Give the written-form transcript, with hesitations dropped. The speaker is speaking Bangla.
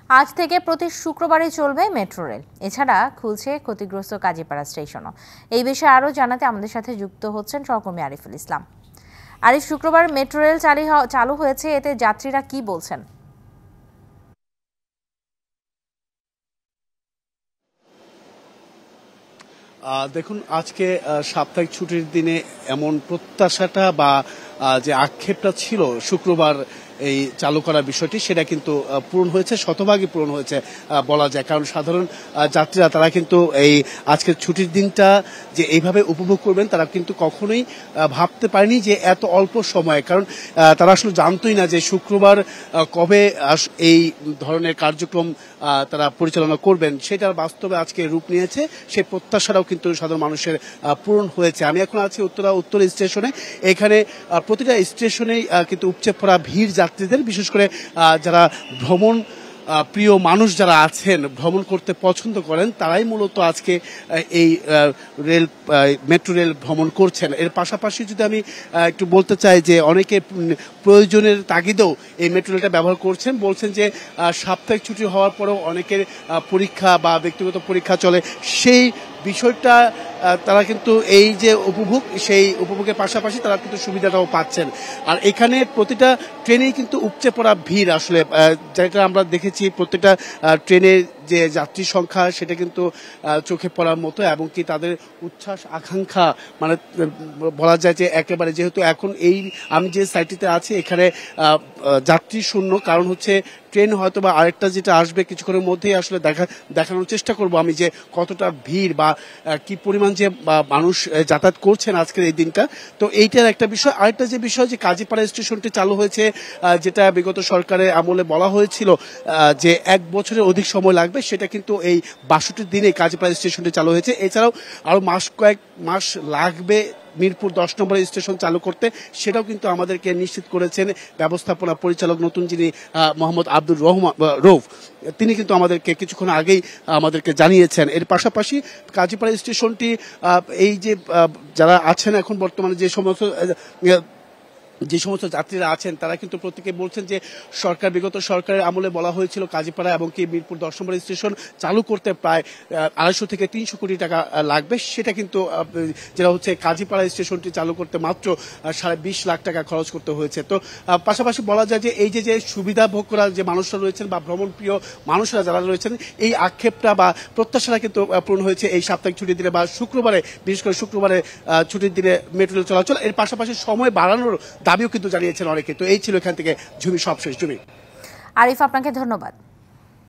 আজ থেকে প্রতি শুক্রবারে চলবে মেট্রো রেল। এছাড়া খুলছে ক্ষতিগ্রস্ত কাজীপাড়া স্টেশনও। এই বিষয়ে আরও জানাতে আমাদের সাথে যুক্ত হচ্ছেন সহকর্মী আরিফুল ইসলাম। আরিফ, শুক্রবার মেট্রো রেল চালু হয়েছে, এতে যাত্রীরা কি বলছেন? দেখুন, আজকে সাপ্তাহিক ছুটির দিনে এমন প্রত্যাশাটা বা যে আক্ষেপটা ছিল শুক্রবার এই চালু করার বিষয়টি, সেটা কিন্তু পূরণ হয়েছে, শতভাগই পূরণ হয়েছে বলা যায়। কারণ সাধারণ যাত্রীরা তারা কিন্তু এই আজকের ছুটির দিনটা যে এইভাবে উপভোগ করবেন তারা কিন্তু কখনোই ভাবতে পারেনি যে এত অল্প সময়ে। কারণ তারা আসলে জানতোই না যে শুক্রবার কবে এই ধরনের কার্যক্রম তারা পরিচালনা করবেন। সেটার বাস্তবে আজকে রূপ নিয়েছে। সেই প্রত্যাশাটাও কিন্তু সাধারণ মানুষের পূরণ হয়েছে। আমি এখন আছি উত্তর স্টেশনে। এখানে প্রতিটা স্টেশনেই কিন্তু উপচে পড়া ভিড় যাত্রীদের, বিশেষ করে যারা ভ্রমণ প্রিয় মানুষ যারা আছেন, ভ্রমণ করতে পছন্দ করেন, তারাই মূলত আজকে এই মেট্রো রেল ভ্রমণ করছেন। এর পাশাপাশি যদি আমি একটু বলতে চাই যে অনেকে প্রয়োজনের তাগিদেও এই মেট্রো রেলটা ব্যবহার করছেন। বলছেন যে সাপ্তাহিক ছুটি হওয়ার পরেও অনেকের পরীক্ষা বা ব্যক্তিগত পরীক্ষা চলে, সেই বিষয়টা তারা কিন্তু এই যে উপভোগ, সেই উপভোগের পাশাপাশি তারা কিন্তু সুবিধাটাও পাচ্ছেন। আর এখানে প্রতিটা ট্রেনেই কিন্তু উপচে পড়া ভিড়, আসলে যেটা আমরা দেখেছি প্রত্যেকটা ট্রেনের যে যাত্রী সংখ্যা সেটা কিন্তু চোখে পড়ার মতো, এবং কি তাদের উচ্ছ্বাস আকাঙ্ক্ষা, মানে বলা যায় যে একেবারে, যেহেতু এখন এই আমি যে সাইটটিতে আছি এখানে যাত্রী শূন্য। কারণ হচ্ছে ট্রেন হয়তো বা আরেকটা যেটা আসবে কিছুক্ষণের মধ্যেই আসলে দেখানোর চেষ্টা করব আমি যে কতটা ভিড় বা কি পরিমাণ যে মানুষ যাতায়াত করছেন আজকের এই দিনটা। তো এইটার একটা বিষয়। আরেকটা যে বিষয়, যে কাজীপাড়া স্টেশনটি চালু হয়েছে, যেটা বিগত সরকারের আমলে বলা হয়েছিল যে 1 বছরের অধিক সময় লাগবে, সেটা কিন্তু এই 62 দিনে কাজীপাড়া স্টেশনটি চালু হয়েছে। এছাড়াও আরো কয়েক মাস লাগবে মিরপুর 10 নম্বর স্টেশন চালু করতে, সেটাও কিন্তু আমাদেরকে নিশ্চিত করেছেন ব্যবস্থাপনা পরিচালক নতুন যিনি মোহাম্মদ আব্দুর রৌফ, তিনি কিন্তু আমাদেরকে কিছুক্ষণ আগেই আমাদেরকে জানিয়েছেন। এর পাশাপাশি কাজীপাড়া স্টেশনটি এই যে যারা আছেন এখন বর্তমানে যে সমস্ত যাত্রীরা আছেন, তারা কিন্তু প্রত্যেকে বলছেন যে বিগত সরকারের আমলে বলা হয়েছিল কাজীপাড়া এবং কি মিরপুর 10 নম্বর স্টেশন চালু করতে প্রায় 250 থেকে 300 কোটি টাকা লাগবে। সেটা কিন্তু যেটা হচ্ছে কাজীপাড়া স্টেশনটি চালু করতে মাত্র 20.5 লাখ টাকা খরচ করতে হয়েছে। তো পাশাপাশি বলা যায় যে এই যে সুবিধা ভোগ করা যে মানুষরা রয়েছেন বা ভ্রমণ প্রিয় মানুষরা যারা রয়েছেন, এই আক্ষেপটা বা প্রত্যাশাটা কিন্তু পূরণ হয়েছে এই সাপ্তাহিক ছুটির দিনে বা শুক্রবারে, বিশেষ করে শুক্রবারে ছুটির দিনে মেট্রো রেল চলাচল। এর পাশাপাশি সময় বাড়ানোর দাবিও কিন্তু জানিয়েছেন অনেকে। তো এই ছিল এখান থেকে সবশেষ জমি। আরিফ, আপনাকে ধন্যবাদ।